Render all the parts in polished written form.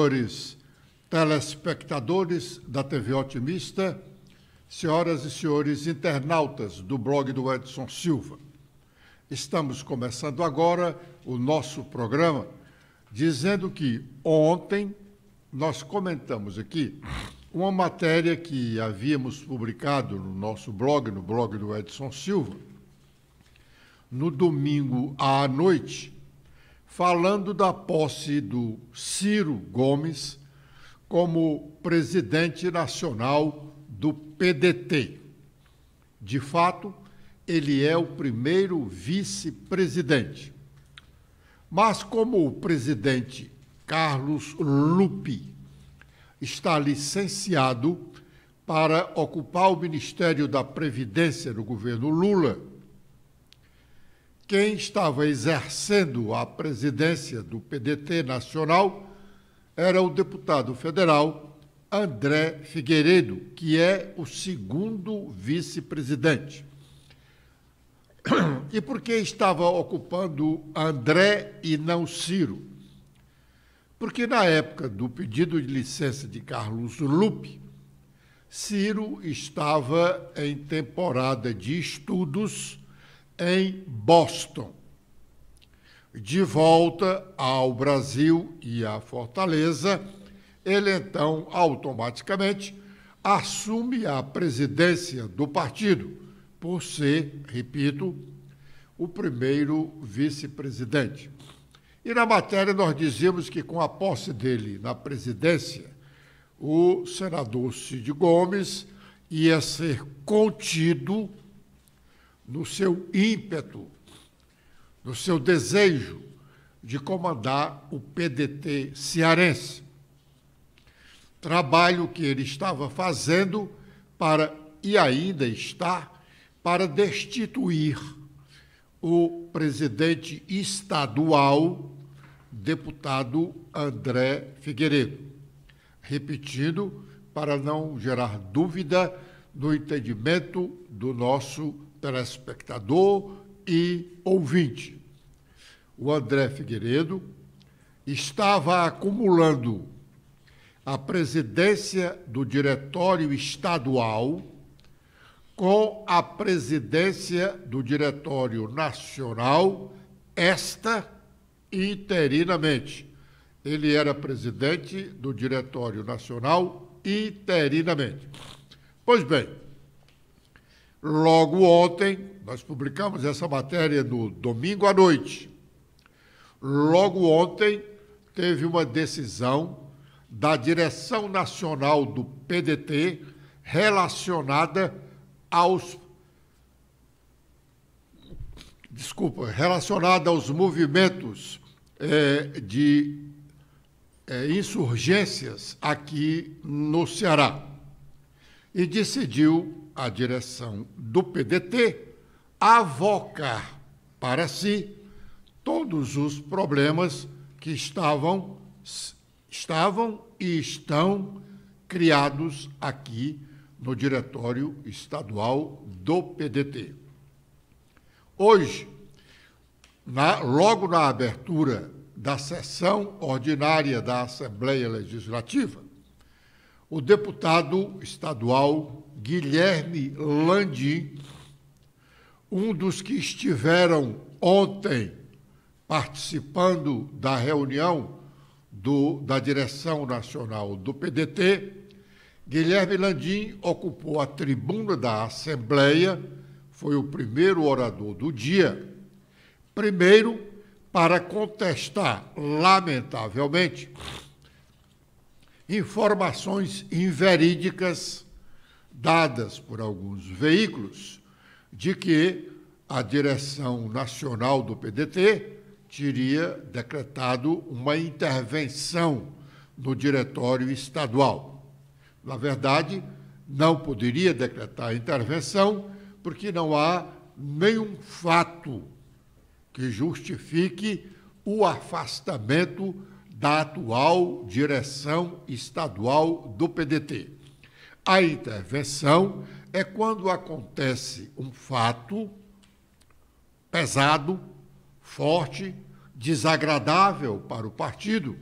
senhores telespectadores da TV Otimista, senhoras e senhores internautas do blog do Edson Silva. Estamos começando agora o nosso programa dizendo que ontem nós comentamos aqui uma matéria que havíamos publicado no nosso blog, no blog do Edson Silva, no domingo à noite, falando da posse do Ciro Gomes como presidente nacional do PDT. De fato, ele é o primeiro vice-presidente. Mas como o presidente Carlos Lupe está licenciado para ocupar o Ministério da Previdência no governo Lula, quem estava exercendo a presidência do PDT nacional era o deputado federal André Figueiredo, que é o segundo vice-presidente. E por que estava ocupando André e não Ciro? Porque na época do pedido de licença de Carlos Lupe, Ciro estava em temporada de estudos em Boston. De volta ao Brasil e à Fortaleza, ele então automaticamente assume a presidência do partido, por ser, repito, o primeiro vice-presidente. E na matéria nós dizíamos que com a posse dele na presidência, o senador Cid Gomes ia ser contido no seu ímpeto, no seu desejo de comandar o PDT cearense. Trabalho que ele estava fazendo para, e ainda está, para destituir o presidente estadual, deputado André Figueiredo. Repetindo, para não gerar dúvida no entendimento do nosso telespectador e ouvinte. O André Figueiredo estava acumulando a presidência do Diretório Estadual com a presidência do Diretório Nacional, esta interinamente. Ele era presidente do Diretório Nacional interinamente. Pois bem, logo ontem, nós publicamos essa matéria no domingo à noite. Logo ontem, teve uma decisão da direção nacional do PDT relacionada aos movimentos de insurgências aqui no Ceará. E decidiu a direção do PDT avocar para si todos os problemas que estavam e estão criados aqui no Diretório Estadual do PDT. Hoje, logo na abertura da sessão ordinária da Assembleia Legislativa, o deputado estadual Guilherme Landim, um dos que estiveram ontem participando da reunião da direção nacional do PDT, Guilherme Landim ocupou a tribuna da Assembleia, foi o primeiro orador do dia, primeiro para contestar, lamentavelmente, informações inverídicas dadas por alguns veículos de que a direção nacional do PDT teria decretado uma intervenção no diretório estadual. Na verdade, não poderia decretar intervenção porque não há nenhum fato que justifique o afastamento da atual direção estadual do PDT. A intervenção é quando acontece um fato pesado, forte, desagradável para o partido,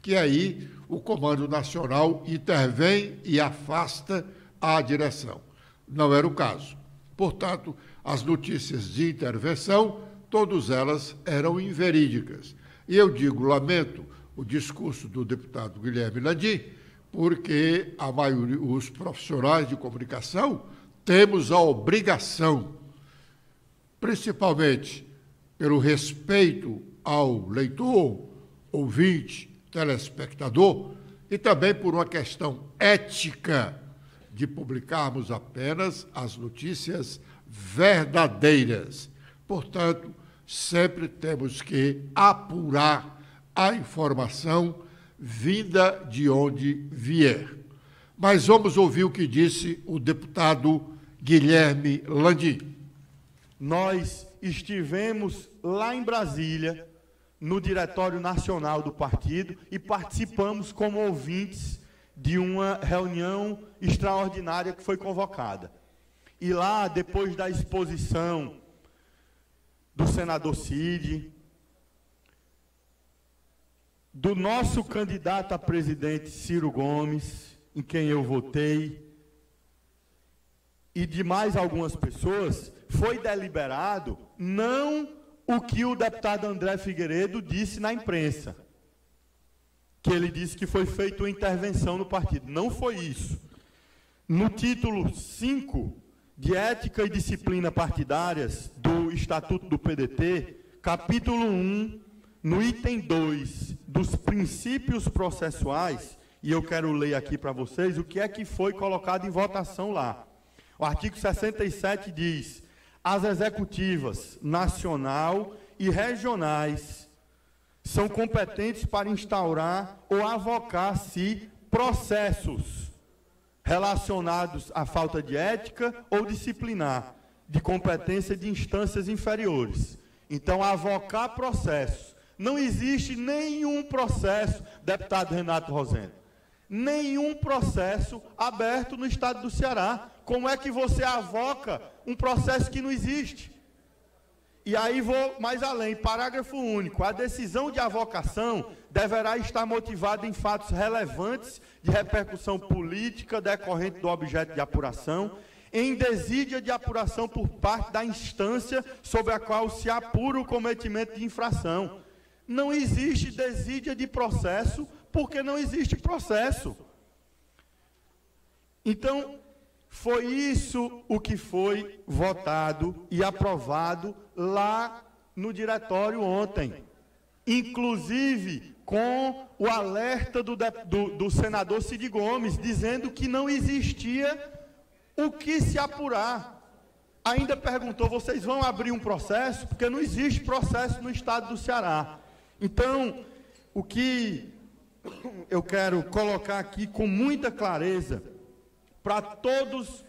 que aí o Comando Nacional intervém e afasta a direção. Não era o caso. Portanto, as notícias de intervenção, todas elas eram inverídicas. E eu digo, lamento o discurso do deputado Guilherme Landim, porque a maioria, os profissionais de comunicação, temos a obrigação, principalmente pelo respeito ao leitor, ouvinte, telespectador, e também por uma questão ética de publicarmos apenas as notícias verdadeiras. Portanto, sempre temos que apurar a informação vinda de onde vier. Mas vamos ouvir o que disse o deputado Guilherme Landim. Nós estivemos lá em Brasília, no Diretório Nacional do partido, e participamos como ouvintes de uma reunião extraordinária que foi convocada. E lá, depois da exposição do senador Cid, do nosso candidato a presidente Ciro Gomes, em quem eu votei, e de mais algumas pessoas, foi deliberado não o que o deputado André Figueiredo disse na imprensa, que ele disse que foi feita uma intervenção no partido. Não foi isso. No título 5 de Ética e Disciplina Partidárias do Estatuto do PDT, capítulo 1, no item 2 dos princípios processuais, e eu quero ler aqui para vocês o que é que foi colocado em votação lá. O artigo 67 diz: as executivas nacional e regionais são competentes para instaurar ou avocar-se processos relacionados à falta de ética ou disciplinar, de competência de instâncias inferiores. Então, avocar processos. Não existe nenhum processo, deputado Renato Rosendo, nenhum processo aberto no estado do Ceará. Como é que você avoca um processo que não existe? E aí vou mais além, parágrafo único. A decisão de avocação deverá estar motivada em fatos relevantes de repercussão política decorrente do objeto de apuração, em desídia de apuração por parte da instância sobre a qual se apura o cometimento de infração. Não existe desídia de processo, porque não existe processo. Então, foi isso o que foi votado e aprovado lá no diretório ontem. Inclusive, com o alerta do senador Cid Gomes, dizendo que não existia o que se apurar. Ainda perguntou, vocês vão abrir um processo? Porque não existe processo no estado do Ceará. Então, o que eu quero colocar aqui com muita clareza para todos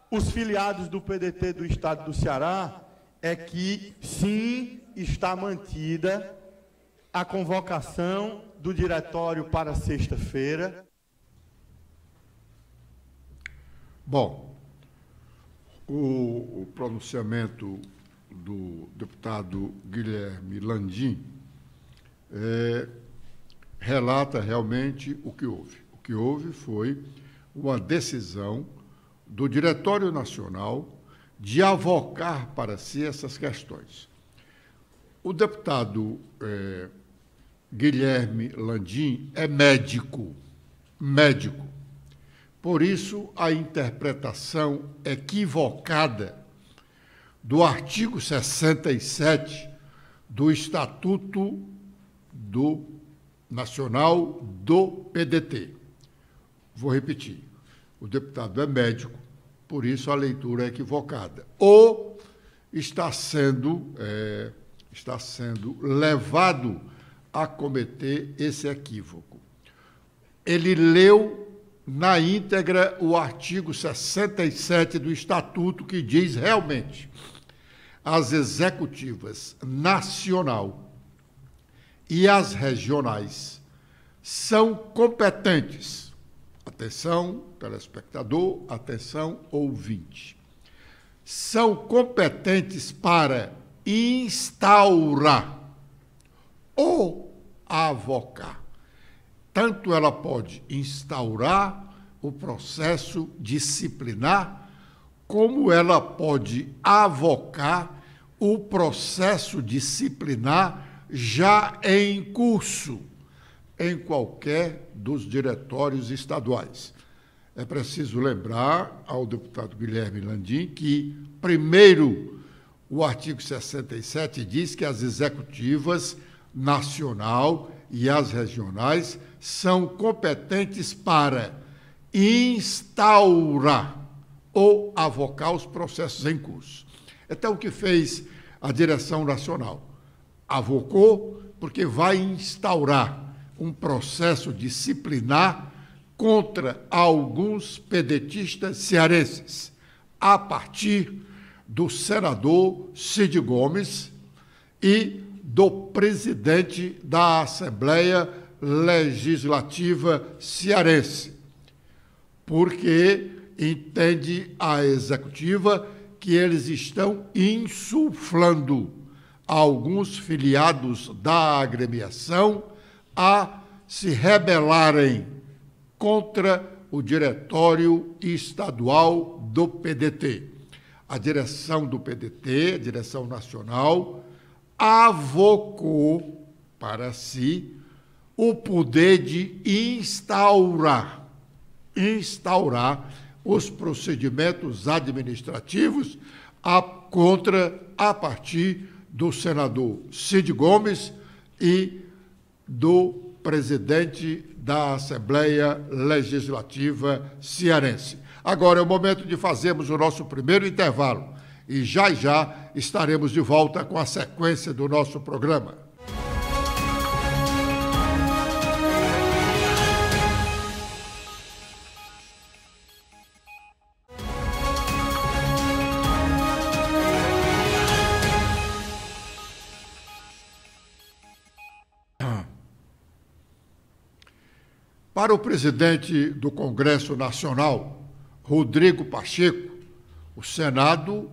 os filiados do PDT do estado do Ceará é que, sim, está mantida a convocação do diretório para sexta-feira. Bom, o pronunciamento do deputado Guilherme Landim relata realmente o que houve. O que houve foi uma decisão do Diretório Nacional de avocar para si essas questões. O deputado Guilherme Landim é médico. Por isso, a interpretação equivocada do artigo 67 do Estatuto Nacional do PDT. Vou repetir. O deputado é médico, por isso a leitura é equivocada. Ou está sendo levado a cometer esse equívoco. Ele leu na íntegra o artigo 67 do Estatuto, que diz realmente: as executivas nacional e as regionais são competentes. Atenção, telespectador, atenção, ouvinte. São competentes para instaurar ou avocar. tanto ela pode instaurar o processo disciplinar, como ela pode avocar o processo disciplinar já em curso em qualquer dos diretórios estaduais. É preciso lembrar ao deputado Guilherme Landim que, primeiro, o artigo 67 diz que as executivas nacional e as regionais são competentes para instaurar ou avocar os processos em curso. Então, o que fez a direção nacional? Avocou, porque vai instaurar um processo disciplinar contra alguns pedetistas cearenses, a partir do senador Cid Gomes e do presidente da Assembleia Legislativa cearense, porque entende a executiva que eles estão insuflando alguns filiados da agremiação a se rebelarem contra o diretório estadual do PDT. A direção do PDT, a direção nacional, avocou para si o poder de instaurar os procedimentos administrativos a partir do senador Cid Gomes e do presidente da Assembleia Legislativa cearense. Agora é o momento de fazermos o nosso primeiro intervalo e já estaremos de volta com a sequência do nosso programa. Para o presidente do Congresso Nacional, Rodrigo Pacheco, o Senado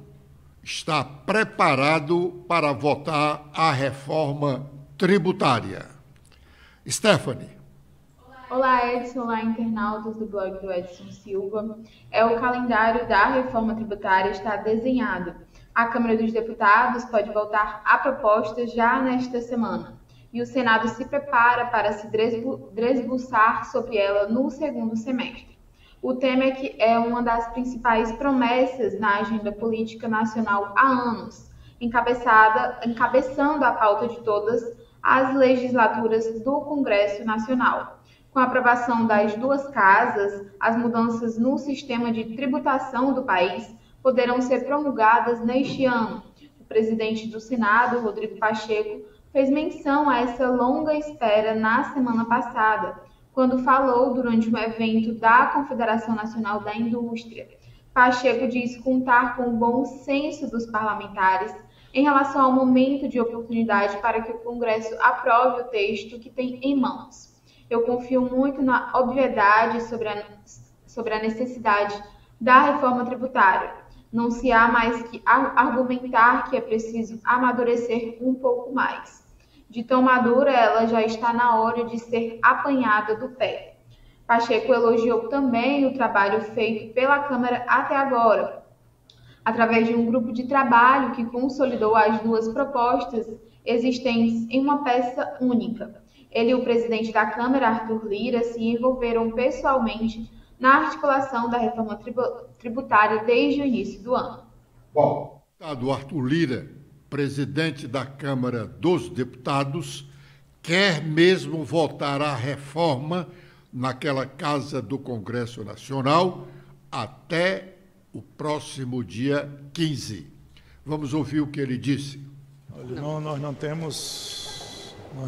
está preparado para votar a reforma tributária. Stephanie. Olá, Edson. Olá, internautas do blog do Edson Silva. O calendário da reforma tributária está desenhado. A Câmara dos Deputados pode votar a proposta já nesta semana. E o Senado se prepara para se debruçar sobre ela no segundo semestre. O tema é uma das principais promessas na agenda política nacional há anos, encabeçando a pauta de todas as legislaturas do Congresso Nacional. Com a aprovação das duas casas, as mudanças no sistema de tributação do país poderão ser promulgadas neste ano. O presidente do Senado, Rodrigo Pacheco, fez menção a essa longa espera na semana passada, quando falou durante um evento da Confederação Nacional da Indústria. Pacheco disse contar com o bom senso dos parlamentares em relação ao momento de oportunidade para que o Congresso aprove o texto que tem em mãos. Eu confio muito na obviedade sobre a necessidade da reforma tributária. Não se há mais que argumentar que é preciso amadurecer um pouco mais. De tão madura, ela já está na hora de ser apanhada do pé. Pacheco elogiou também o trabalho feito pela Câmara até agora, através de um grupo de trabalho que consolidou as duas propostas existentes em uma peça única. Ele e o presidente da Câmara, Arthur Lira, se envolveram pessoalmente na articulação da reforma tributária desde o início do ano. Bom, o Arthur Lira, presidente da Câmara dos Deputados, quer mesmo votar a reforma naquela casa do Congresso Nacional até o próximo dia 15. Vamos ouvir o que ele disse. Nós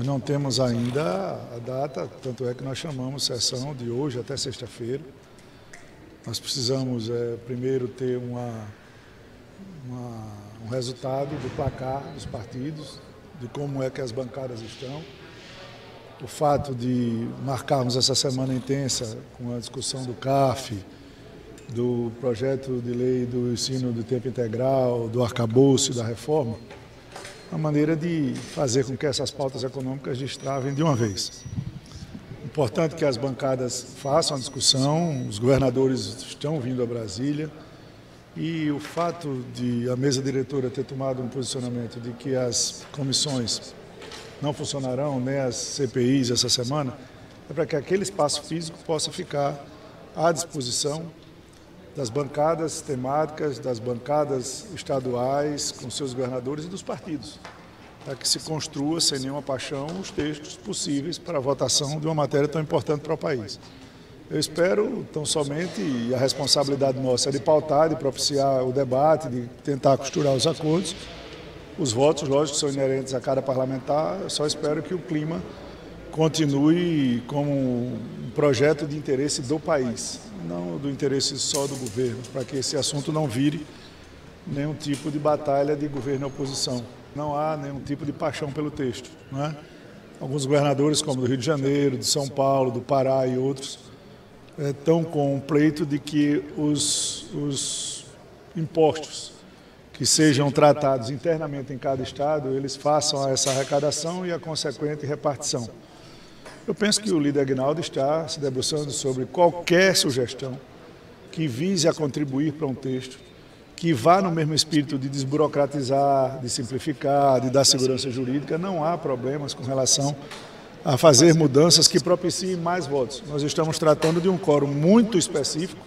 não temos ainda a data, tanto é que nós chamamos sessão de hoje até sexta-feira. Nós precisamos primeiro ter um resultado do placar dos partidos, de como é que as bancadas estão. O fato de marcarmos essa semana intensa com a discussão do CARF, do projeto de lei do ensino de tempo integral, do arcabouço e da reforma, uma maneira de fazer com que essas pautas econômicas destravem de uma vez. Importante que as bancadas façam a discussão, os governadores estão vindo a Brasília e o fato de a mesa diretora ter tomado um posicionamento de que as comissões não funcionarão, nem as CPIs essa semana, é para que aquele espaço físico possa ficar à disposição das bancadas temáticas, das bancadas estaduais, com seus governadores e dos partidos, para que se construa sem nenhuma paixão os textos possíveis para a votação de uma matéria tão importante para o país. Eu espero, tão somente, e a responsabilidade nossa é de pautar, de propiciar o debate, de tentar costurar os acordos. Os votos, lógico, são inerentes a cada parlamentar, eu só espero que o clima continue como um projeto de interesse do país, não do interesse só do governo, para que esse assunto não vire nenhum tipo de batalha de governo e oposição. Não há nenhum tipo de paixão pelo texto, não é? Alguns governadores, como do Rio de Janeiro, de São Paulo, do Pará e outros, estão com um pleito de que os impostos que sejam tratados internamente em cada estado, eles façam essa arrecadação e a consequente repartição. Eu penso que o líder Aguinaldo está se debruçando sobre qualquer sugestão que vise a contribuir para um texto que vá no mesmo espírito de desburocratizar, de simplificar, de dar segurança jurídica. Não há problemas com relação a fazer mudanças que propiciem mais votos. Nós estamos tratando de um quórum muito específico,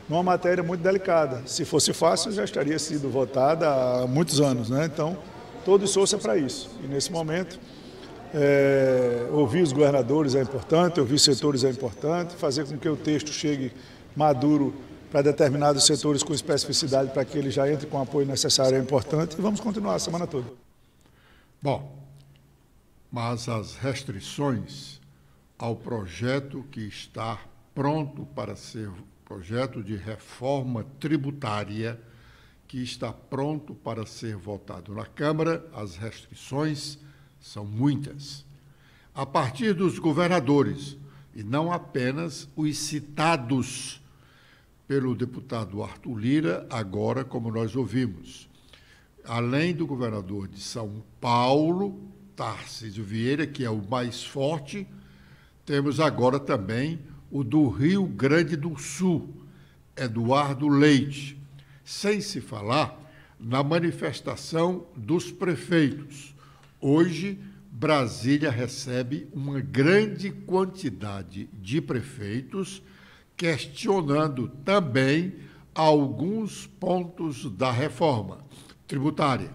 numa matéria muito delicada. Se fosse fácil, já estaria sido votada há muitos anos, né? Então, todo esforço é para isso. E nesse momento, ouvir os governadores é importante, ouvir setores é importante, fazer com que o texto chegue maduro para determinados setores com especificidade, para que ele já entre com o apoio necessário é importante. E vamos continuar a semana toda. Bom, mas as restrições ao projeto que está pronto para ser projeto de reforma tributária que está pronto para ser votado na Câmara, as restrições são muitas. A partir dos governadores, e não apenas os citados pelo deputado Arthur Lira, agora, como nós ouvimos. Além do governador de São Paulo, Tarcísio Vieira, que é o mais forte, temos agora também o do Rio Grande do Sul, Eduardo Leite, sem se falar na manifestação dos prefeitos. Hoje, Brasília recebe uma grande quantidade de prefeitos questionando também alguns pontos da reforma tributária.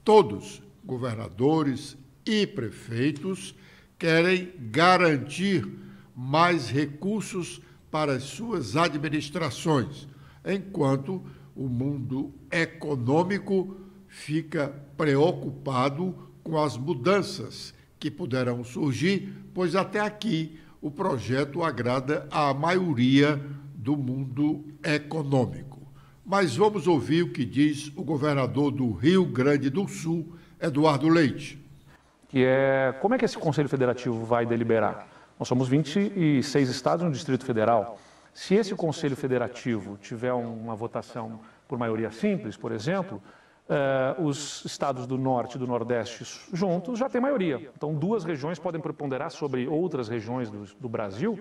Todos, governadores e prefeitos, querem garantir mais recursos para as suas administrações, enquanto o mundo econômico fica preocupado com as mudanças que poderão surgir, pois até aqui o projeto agrada à maioria do mundo econômico. Mas vamos ouvir o que diz o governador do Rio Grande do Sul, Eduardo Leite. Como é que esse Conselho Federativo vai deliberar? Nós somos 26 estados no Distrito Federal. Se esse Conselho Federativo tiver uma votação por maioria simples, por exemplo, os estados do Norte e do Nordeste juntos já têm maioria. Então, duas regiões podem preponderar sobre outras regiões do Brasil.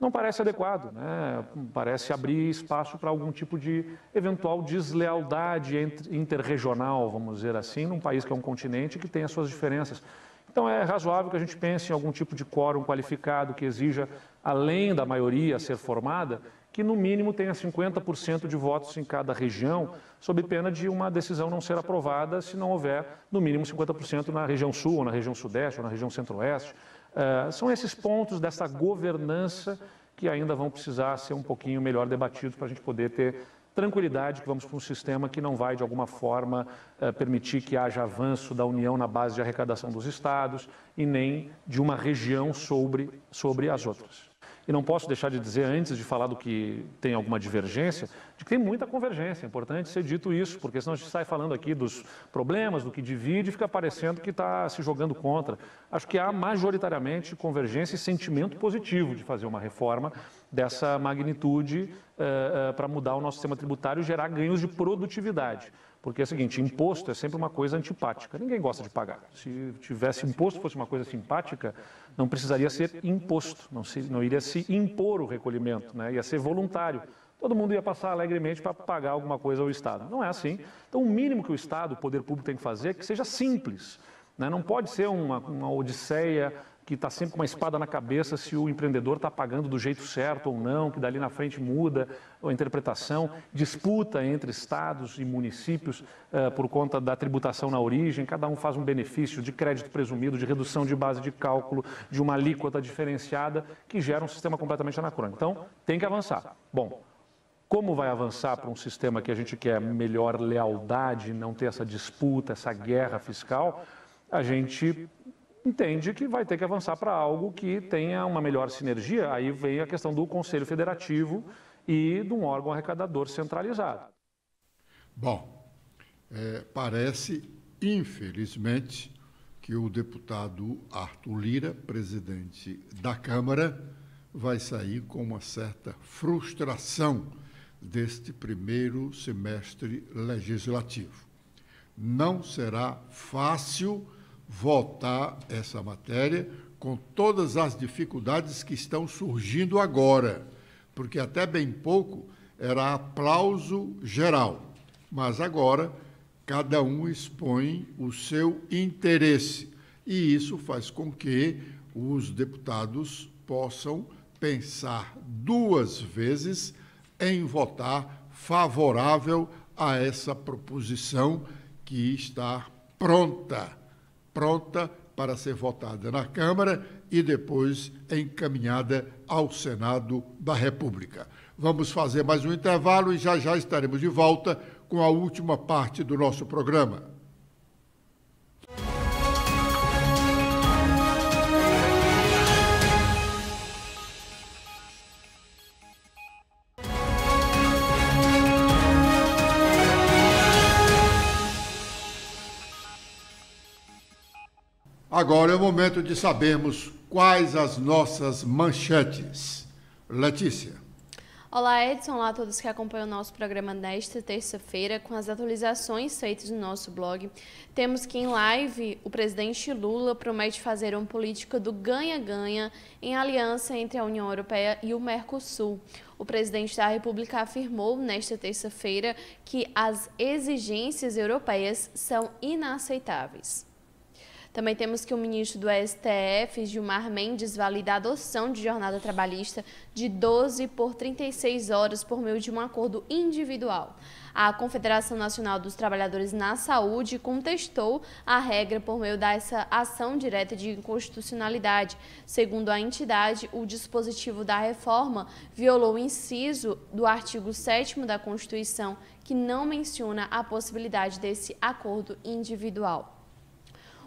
Não parece adequado, né? Parece abrir espaço para algum tipo de eventual deslealdade interregional, vamos dizer assim, num país que é um continente que tem as suas diferenças. Então, é razoável que a gente pense em algum tipo de quórum qualificado que exija, além da maioria a ser formada, que no mínimo tenha 50% de votos em cada região, sob pena de uma decisão não ser aprovada se não houver no mínimo 50% na região sul, ou na região sudeste, ou na região centro-oeste. São esses pontos dessa governança que ainda vão precisar ser um pouquinho melhor debatidos para a gente poder ter tranquilidade que vamos para um sistema que não vai, de alguma forma, permitir que haja avanço da União na base de arrecadação dos estados e nem de uma região sobre as outras. E não posso deixar de dizer, antes de falar do que tem alguma divergência, de que tem muita convergência. É importante ser dito isso, porque senão a gente sai falando aqui dos problemas, do que divide, e fica parecendo que está se jogando contra. Acho que há majoritariamente convergência e sentimento positivo de fazer uma reforma dessa magnitude para mudar o nosso sistema tributário e gerar ganhos de produtividade. Porque é o seguinte, imposto é sempre uma coisa antipática, ninguém gosta de pagar. Se tivesse imposto, fosse uma coisa simpática, não precisaria ser imposto, não iria se impor o recolhimento, né? Ia ser voluntário. Todo mundo ia passar alegremente para pagar alguma coisa ao Estado. Não é assim. Então, o mínimo que o Estado, o poder público tem que fazer é que seja simples, né? Não pode ser uma odisseia que está sempre com uma espada na cabeça se o empreendedor está pagando do jeito certo ou não, que dali na frente muda a interpretação, disputa entre estados e municípios por conta da tributação na origem, cada um faz um benefício de crédito presumido, de redução de base de cálculo, de uma alíquota diferenciada, que gera um sistema completamente anacrônico. Então, tem que avançar. Bom, como vai avançar para um sistema que a gente quer melhor lealdade, não ter essa disputa, essa guerra fiscal, a gente entende que vai ter que avançar para algo que tenha uma melhor sinergia. Aí vem a questão do Conselho Federativo e de um órgão arrecadador centralizado. Bom, parece, infelizmente, que o deputado Arthur Lira, presidente da Câmara, vai sair com uma certa frustração deste primeiro semestre legislativo. Não será fácil votar essa matéria com todas as dificuldades que estão surgindo agora, porque até bem pouco era aplauso geral, mas agora cada um expõe o seu interesse e isso faz com que os deputados possam pensar duas vezes em votar favorável a essa proposição que está pronta para ser votada na Câmara e depois encaminhada ao Senado da República. Vamos fazer mais um intervalo e já estaremos de volta com a última parte do nosso programa. Agora é o momento de sabermos quais as nossas manchetes. Letícia. Olá, Edson. Olá a todos que acompanham o nosso programa nesta terça-feira, com as atualizações feitas no nosso blog. Temos que, em live, o presidente Lula promete fazer uma política do ganha-ganha em aliança entre a União Europeia e o Mercosul. O presidente da República afirmou nesta terça-feira que as exigências europeias são inaceitáveis. Também temos que o ministro do STF, Gilmar Mendes, valida a adoção de jornada trabalhista de 12 por 36 horas por meio de um acordo individual. A Confederação Nacional dos Trabalhadores na Saúde contestou a regra por meio dessa ação direta de inconstitucionalidade. Segundo a entidade, o dispositivo da reforma violou o inciso do artigo 7º da Constituição, que não menciona a possibilidade desse acordo individual.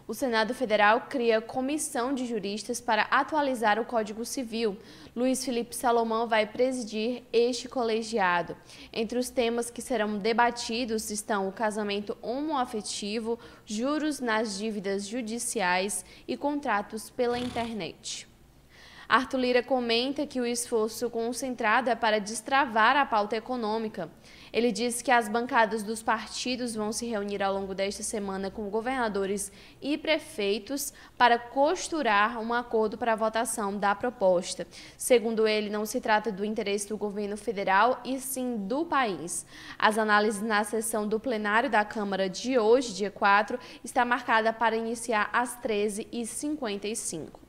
O Senado Federal cria comissão de juristas para atualizar o Código Civil. Luiz Felipe Salomão vai presidir este colegiado. Entre os temas que serão debatidos estão o casamento homoafetivo, juros nas dívidas judiciais e contratos pela internet. Arthur Lira comenta que o esforço concentrado é para destravar a pauta econômica. Ele disse que as bancadas dos partidos vão se reunir ao longo desta semana com governadores e prefeitos para costurar um acordo para a votação da proposta. Segundo ele, não se trata do interesse do governo federal, e sim do país. As análises na sessão do plenário da Câmara de hoje, dia 4, está marcada para iniciar às 13h55.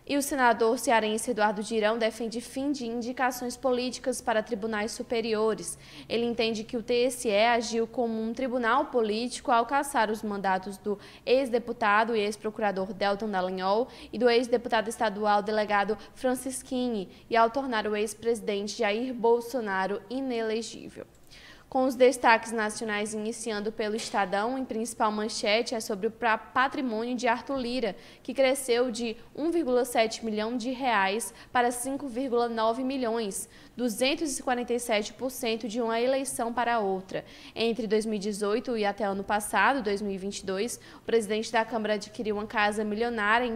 E o senador cearense Eduardo Girão defende fim de indicações políticas para tribunais superiores. Ele entende que o TSE agiu como um tribunal político ao cassar os mandatos do ex-deputado e ex-procurador Delton Dallagnol e do ex-deputado estadual delegado Francisquini e ao tornar o ex-presidente Jair Bolsonaro inelegível. Com os destaques nacionais iniciando pelo Estadão, em principal manchete é sobre o patrimônio de Arthur Lira, que cresceu de R$ 1,7 milhão para 5,9 milhões, 247% de uma eleição para outra. Entre 2018 e até ano passado, 2022, o presidente da Câmara adquiriu uma casa milionária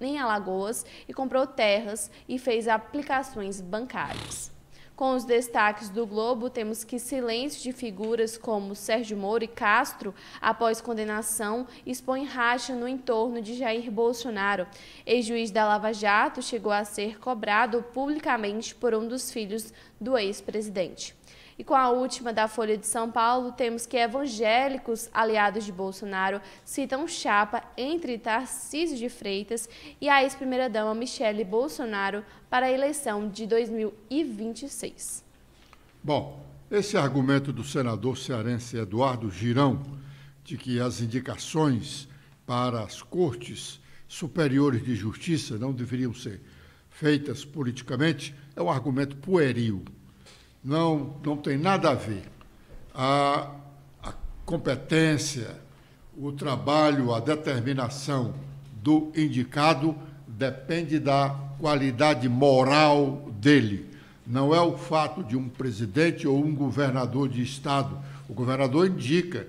em Alagoas e comprou terras e fez aplicações bancárias. Com os destaques do Globo, temos que silêncio de figuras como Sérgio Moro e Castro, após condenação, expõe racha no entorno de Jair Bolsonaro. Ex-juiz da Lava Jato chegou a ser cobrado publicamente por um dos filhos do ex-presidente. E com a última da Folha de São Paulo, temos que evangélicos aliados de Bolsonaro citam chapa entre Tarcísio de Freitas e a ex-primeira-dama Michele Bolsonaro para a eleição de 2026. Bom, esse argumento do senador cearense Eduardo Girão, de que as indicações para as cortes superiores de justiça não deveriam ser feitas politicamente, é um argumento pueril. Não tem nada a ver. A competência, o trabalho, a determinação do indicado depende da qualidade moral dele. Não é o fato de um presidente ou um governador de estado. O governador indica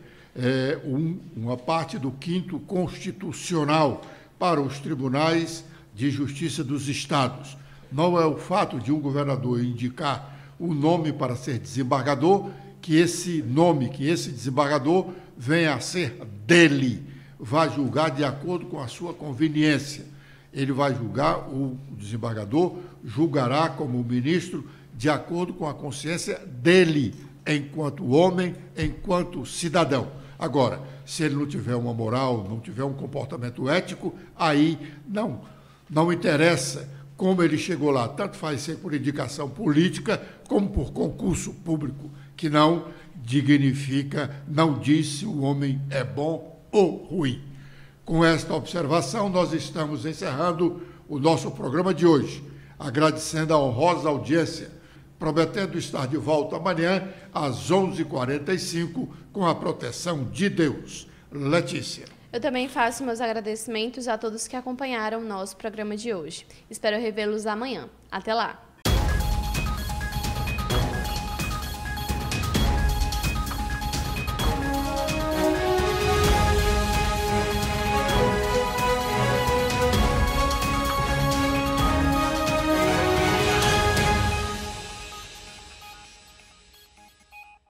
uma parte do 5º constitucional para os tribunais de justiça dos estados. Não é o fato de um governador indicar o nome para ser desembargador, que esse desembargador venha a ser dele, vai julgar de acordo com a sua conveniência. Ele vai julgar, o desembargador julgará como ministro de acordo com a consciência dele, enquanto homem, enquanto cidadão. Agora, se ele não tiver uma moral, não tiver um comportamento ético, aí não interessa como ele chegou lá, tanto faz ser por indicação política como por concurso público, que não dignifica, não diz se o homem é bom ou ruim. Com esta observação, nós estamos encerrando o nosso programa de hoje, agradecendo a honrosa audiência, prometendo estar de volta amanhã às 11h45 com a proteção de Deus. Letícia. Eu também faço meus agradecimentos a todos que acompanharam o nosso programa de hoje. Espero revê-los amanhã. Até lá!